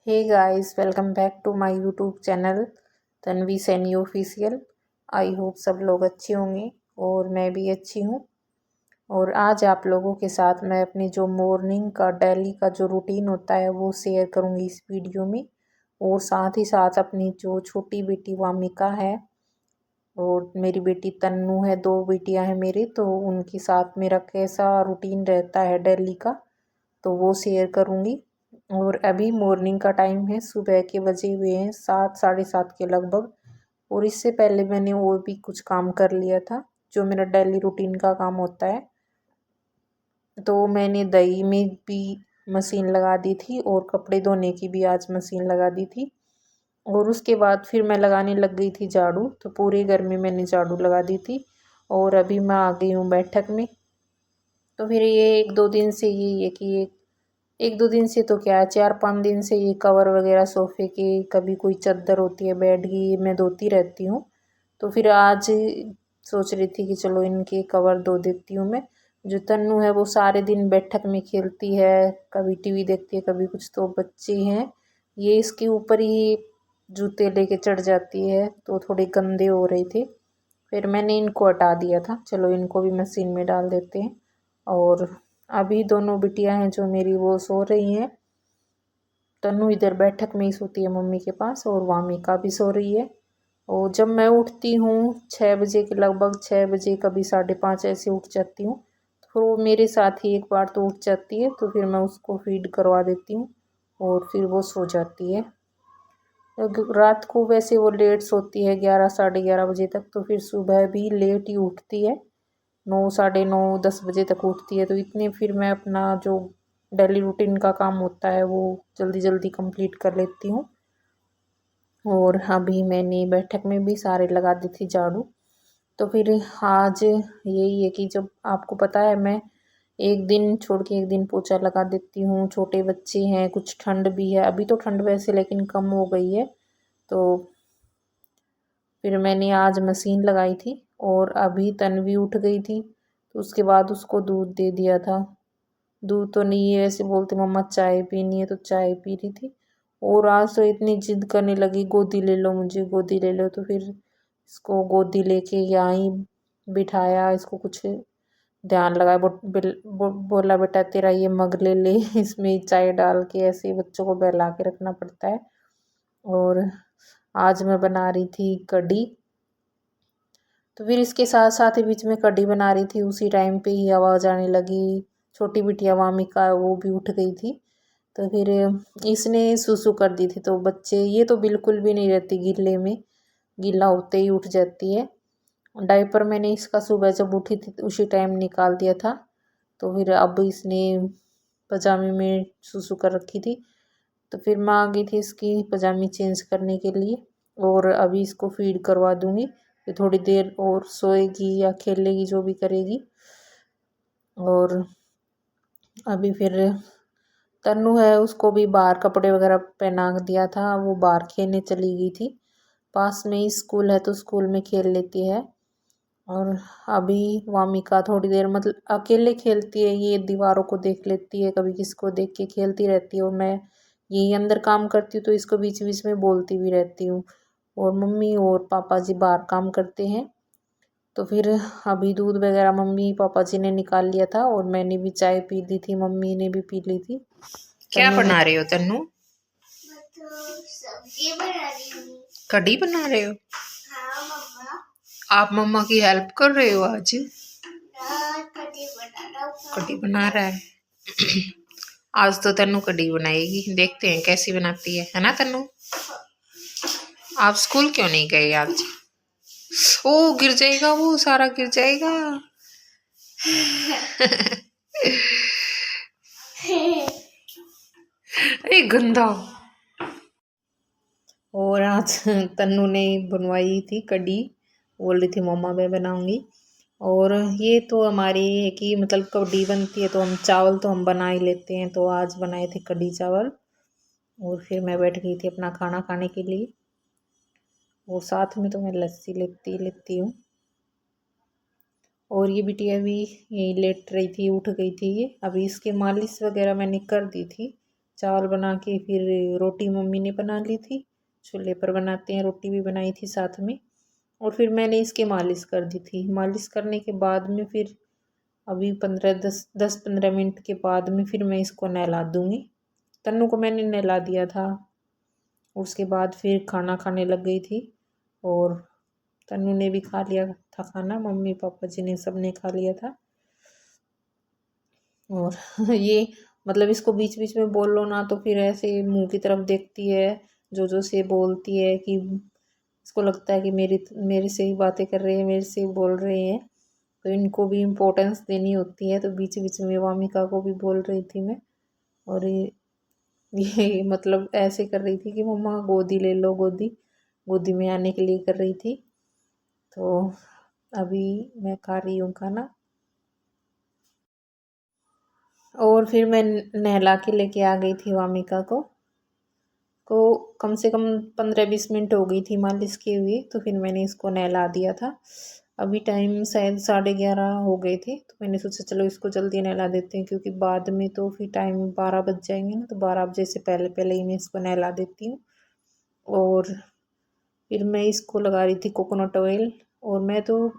Hey guys, welcome back to my YouTube channel Tanvi Saini official. I hope सब लोग अच्छे होंगे और मैं भी अच्छी हूँ। और आज आप लोगों के साथ मैं अपनी जो मॉर्निंग का डेली का जो रूटीन होता है वो शेयर करूँगी इस वीडियो में। और साथ ही साथ अपनी जो छोटी बेटी वामिका है और मेरी बेटी तन्नू है, दो बेटियां हैं मेरी, तो उनके साथ मेरा कैसा रूटीन रहता है डेली का तो वो शेयर करूँगी। और अभी मॉर्निंग का टाइम है, सुबह के बजे हुए हैं 7 साढ़े 7 के लगभग। और इससे पहले मैंने और भी कुछ काम कर लिया था जो मेरा डेली रूटीन का काम होता है। तो मैंने दही में भी मशीन लगा दी थी और कपड़े धोने की भी आज मशीन लगा दी थी। और उसके बाद फिर मैं लगाने लग गई थी झाड़ू, तो पूरे घर में मैंने झाड़ू लगा दी थी। और अभी मैं आ गई हूँ बैठक में। तो फिर ये एक दो दिन से ये कि ये एक दो दिन से तो क्या है, 4-5 दिन से ये कवर वगैरह सोफ़े के, कभी कोई चादर होती है बेड की, ये मैं धोती रहती हूँ। तो फिर आज सोच रही थी कि चलो इनके कवर धो देती हूँ मैं। जो तन्नू है वो सारे दिन बैठक में खेलती है, कभी टीवी देखती है कभी कुछ, तो बच्चे हैं ये इसके ऊपर ही जूते लेके चढ़ जाती है, तो थोड़े गंदे हो रहे थे। फिर मैंने इनको हटा दिया था, चलो इनको भी मशीन में डाल देते हैं। और अभी दोनों बिटियां हैं जो मेरी वो सो रही हैं। तन्नू इधर बैठक में ही सोती है मम्मी के पास और वामिका भी सो रही है। और जब मैं उठती हूँ 6 बजे के लगभग, 6 बजे कभी 5:30 ऐसे उठ जाती हूँ। तो वो मेरे साथ ही एक बार तो उठ जाती है, तो फिर मैं उसको फीड करवा देती हूँ और फिर वो सो जाती है। रात को वैसे वो लेट सोती है 11 साढ़े 11 बजे तक, तो फिर सुबह भी लेट ही उठती है, 9 साढ़े 9 10 बजे तक उठती है। तो इतने फिर मैं अपना जो डेली रूटीन का काम होता है वो जल्दी जल्दी कंप्लीट कर लेती हूँ। और अभी मैंने बैठक में भी सारे लगा दी थी झाड़ू। तो फिर आज यही है कि जब आपको पता है मैं एक दिन छोड़ के एक दिन पोछा लगा देती हूँ, छोटे बच्चे हैं, कुछ ठंड भी है, अभी तो ठंड वैसे लेकिन कम हो गई है। तो फिर मैंने आज मशीन लगाई थी और अभी तन्वी उठ गई थी, तो उसके बाद उसको दूध दे दिया था। दूध तो नहीं है, ऐसे बोलते मम्मा चाय पीनी है, तो चाय पी रही थी। और आज तो इतनी जिद करने लगी, गोदी ले लो मुझे, गोदी ले लो। तो फिर इसको गोदी लेके यहाँ बिठाया, इसको कुछ ध्यान लगाया। बोला बेटा तेरा ये मग ले ले इसमें चाय डाल के, ऐसे बच्चों को बहला के रखना पड़ता है। और आज मैं बना रही थी कढ़ी। तो फिर इसके साथ साथ ही बीच में कढ़ी बना रही थी, उसी टाइम पे ही आवाज़ आने लगी। छोटी बिटिया वामिका वो भी उठ गई थी, तो फिर इसने सुसु कर दी थी। तो बच्चे ये तो बिल्कुल भी नहीं रहती गिल्ले में, गीला होते ही उठ जाती है। डायपर मैंने इसका सुबह जब उठी थी तो उसी टाइम निकाल दिया था। तो फिर अब इसने पजामे में सुसु कर रखी थी, तो फिर मैं आ गई थी इसकी पजामी चेंज करने के लिए। और अभी इसको फीड करवा दूँगी, फिर थोड़ी देर और सोएगी या खेलेगी जो भी करेगी। और अभी फिर तन्नू है, उसको भी बाहर कपड़े वगैरह पहना दिया था, वो बाहर खेलने चली गई थी। पास में ही स्कूल है तो स्कूल में खेल लेती है। और अभी वामिका थोड़ी देर मतलब अकेले खेलती है, ये दीवारों को देख लेती है, कभी किसको देख के खेलती रहती है। और मैं यही अंदर काम करती हूँ तो इसको बीच बीच में बोलती भी रहती हूँ। और मम्मी और पापा जी बाहर काम करते हैं। तो फिर अभी दूध वगैरह मम्मी पापा जी ने निकाल लिया था और मैंने भी चाय पी ली थी, मम्मी ने भी पी ली थी। क्या बना रहे हो तन्नू? सब्जी बना रही हूँ। कढ़ी बना रहे हो? हाँ मम्मा। आप मम्मा की हेल्प कर रहे हो आज? कढ़ी बना रहा है आज तो तन्नू कढ़ी बनाएगी, देखते हैं कैसी बनाती है ना तन्नू? आप स्कूल क्यों नहीं गए आज? ओ गिर जाएगा, वो सारा गिर जाएगा अरे गंदा। और आज तन्नू ने बनवाई थी कढ़ी, बोल रही थी मम्मा मैं बनाऊंगी। और ये तो हमारी है कि मतलब कढ़ी बनती है तो हम चावल तो हम बना ही लेते हैं, तो आज बनाए थे कढ़ी चावल। और फिर मैं बैठ गई थी अपना खाना खाने के लिए, और साथ में तो मैं लस्सी लेती हूँ। और ये बिटिया भी यही लेट रही थी, उठ गई थी ये। अभी इसके मालिश वगैरह मैंने कर दी थी, चावल बना के फिर रोटी मम्मी ने बना ली थी, चूल्हे पर बनाते हैं, रोटी भी बनाई थी साथ में। और फिर मैंने इसकी मालिश कर दी थी। मालिश करने के बाद में फिर अभी 10-15 मिनट के बाद में फिर मैं इसको नहला दूँगी। तन्नू को मैंने नहला दिया था, उसके बाद फिर खाना खाने लग गई थी और तन्नू ने भी खा लिया था खाना, मम्मी पापा जी ने सब ने खा लिया था। और ये मतलब इसको बीच बीच में बोल लो ना तो फिर ऐसे मुंह की तरफ देखती है, जो से बोलती है कि इसको लगता है कि मेरे से ही बातें कर रहे हैं, मेरे से ही बोल रहे हैं, तो इनको भी इम्पोर्टेंस देनी होती है। तो बीच बीच में वामिका को भी बोल रही थी मैं। और ये मतलब ऐसे कर रही थी कि मम्मा गोदी ले लो, गोदी गोदी में आने के लिए कर रही थी। तो अभी मैं खा रही हूँ खाना और फिर मैं नहला के लेके आ गई थी वामिका को कम से कम 15-20 मिनट हो गई थी मालिश किए हुए, तो फिर मैंने इसको नहला दिया था। अभी टाइम शायद 11:30 हो गए थे, तो मैंने सोचा चलो इसको जल्दी नहला देते हैं, क्योंकि बाद में तो फिर टाइम 12 बज जाएंगे ना, तो 12 बजे से पहले पहले ही मैं इसको नहला देती हूँ। और फिर मैं इसको लगा रही थी कोकोनट ऑयल। और मैं तो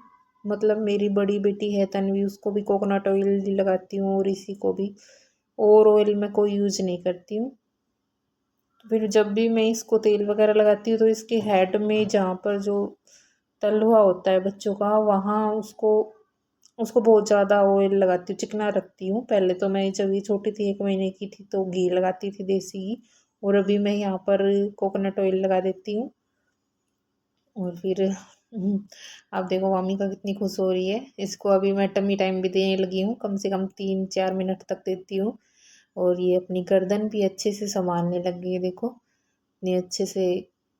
मतलब मेरी बड़ी बेटी है तन्वी, उसको भी कोकोनट ऑयल लगाती हूँ और इसी को भी, और ऑयल मैं कोई यूज़ नहीं करती हूँ। तो फिर जब भी मैं इसको तेल वगैरह लगाती हूँ तो इसके हेड में जहाँ पर जो तलवा होता है बच्चों का, वहाँ उसको उसको बहुत ज़्यादा ऑयल लगाती हूँ, चिकना रखती हूँ। पहले तो मैं जब ये छोटी थी 1 महीने की थी तो घी लगाती थी, देसी घी, और अभी मैं यहाँ पर कोकोनट ऑयल लगा देती हूँ। और फिर आप देखो मम्मी का कितनी खुश हो रही है। इसको अभी मैं टमी टाइम भी देने लगी हूँ, कम से कम 3-4 मिनट तक देती हूँ। और ये अपनी गर्दन भी अच्छे से संभालने लग गई है, देखो इतनी अच्छे से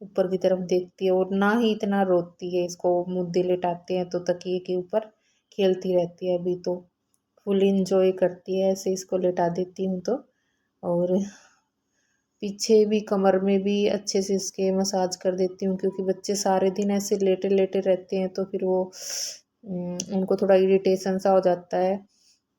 ऊपर की तरफ देखती है और ना ही इतना रोती है। इसको मुद्दे लेटाते हैं तो तकिए के ऊपर खेलती रहती है, अभी तो फुल इंजॉय करती है ऐसे इसको लेटा देती हूँ तो। और पीछे भी कमर में भी अच्छे से इसके मसाज कर देती हूँ, क्योंकि बच्चे सारे दिन ऐसे लेटे लेटे रहते हैं तो फिर वो उनको थोड़ा इरिटेशन सा हो जाता है।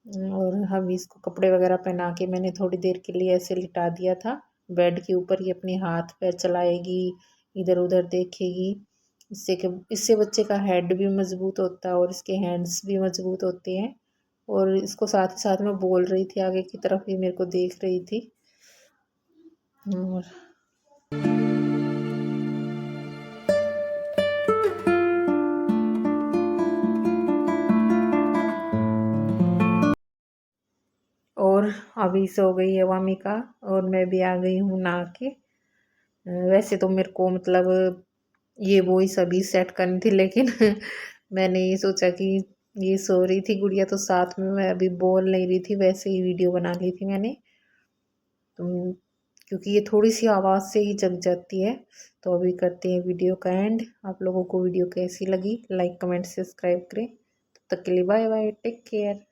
और हम इसको कपड़े वगैरह पहना के मैंने थोड़ी देर के लिए ऐसे लिटा दिया था बेड के ऊपर। ही अपने हाथ पैर चलाएगी, इधर उधर देखेगी, इससे बच्चे का हेड भी मजबूत होता है और इसके हैंड्स भी मजबूत होते हैं। और इसको साथ ही साथ में बोल रही थी आगे की तरफ, ही मेरे को देख रही थी। और और अभी सो गई है वामिका और मैं भी आ गई हूँ नहा के। वैसे तो मेरे को मतलब ये वॉइस अभी सेट करनी थी, लेकिन मैंने ये सोचा कि ये सो रही थी गुड़िया तो साथ में मैं अभी बोल नहीं रही थी, वैसे ही वीडियो बना ली थी मैंने। तो क्योंकि ये थोड़ी सी आवाज़ से ही जग जाती है। तो अभी करते हैं वीडियो का एंड। आप लोगों को वीडियो कैसी लगी, लाइक कमेंट सब्सक्राइब करें। तब तक के लिए बाय बाय, टेक केयर।